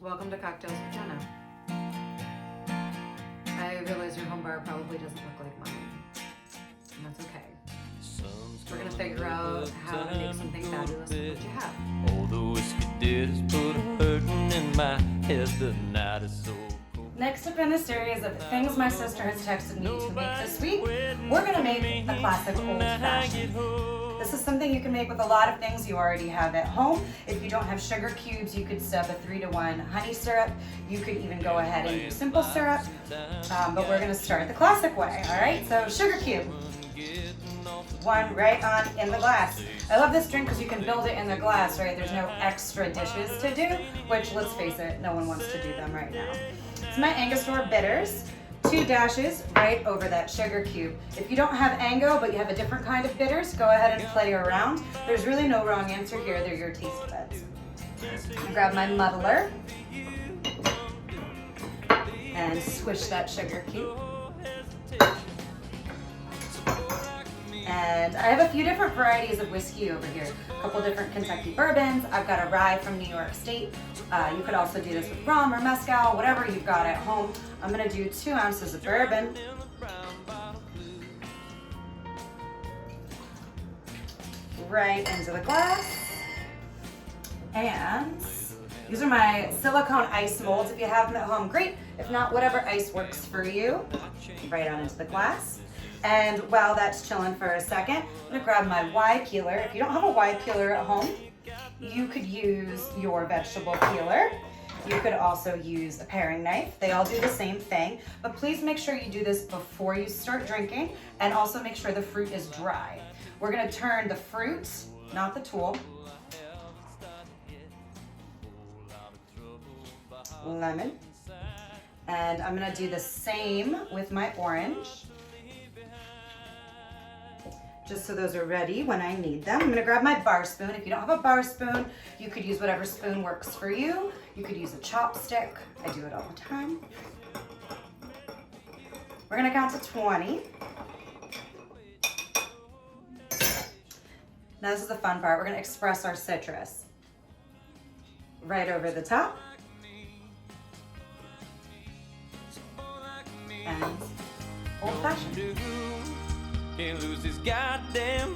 Welcome to Cocktails with Jena. I realize your home bar probably doesn't look like mine, and that's okay. We're gonna figure out how to make something fabulous with what you have. Oh, the whiskey did is put a hurtin' in my head. The night is so cold. Next up in a series of things my sister has texted me to make this week, we're gonna make a classic old fashioned. This is something you can make with a lot of things you already have at home. If you don't have sugar cubes, you could sub a 3-to-1 honey syrup. You could even go ahead and do simple syrup, but we're gonna start the classic way, all right? So sugar cube, one right on in the glass. I love this drink because you can build it in the glass, right? There's no extra dishes to do, which, let's face it, no one wants to do them right now. It's my Angostura bitters. 2 dashes right over that sugar cube. If you don't have Ango, but you have a different kind of bitters, go ahead and play around. There's really no wrong answer here. They're your taste buds. I grab my muddler and squish that sugar cube. And I have a few different varieties of whiskey over here. A couple different Kentucky bourbons. I've got a rye from New York State. You could also do this with rum or mezcal, whatever you've got at home. I'm gonna do 2 ounces of bourbon. Right into the glass. And these are my silicone ice molds. If you have them at home, great. If not, whatever ice works for you. Right on into the glass. And while that's chilling for a second, I'm gonna grab my Y peeler. If you don't have a Y peeler at home, you could use your vegetable peeler. You could also use a paring knife. They all do the same thing, but please make sure you do this before you start drinking, and also make sure the fruit is dry. We're gonna turn the fruit, not the tool, lemon, and I'm gonna do the same with my orange. Just so those are ready when I need them. I'm gonna grab my bar spoon. If you don't have a bar spoon, you could use whatever spoon works for you. You could use a chopstick. I do it all the time. We're gonna count to 20. Now this is the fun part. We're gonna express our citrus. Right over the top. And old fashioned. Can't lose this goddamn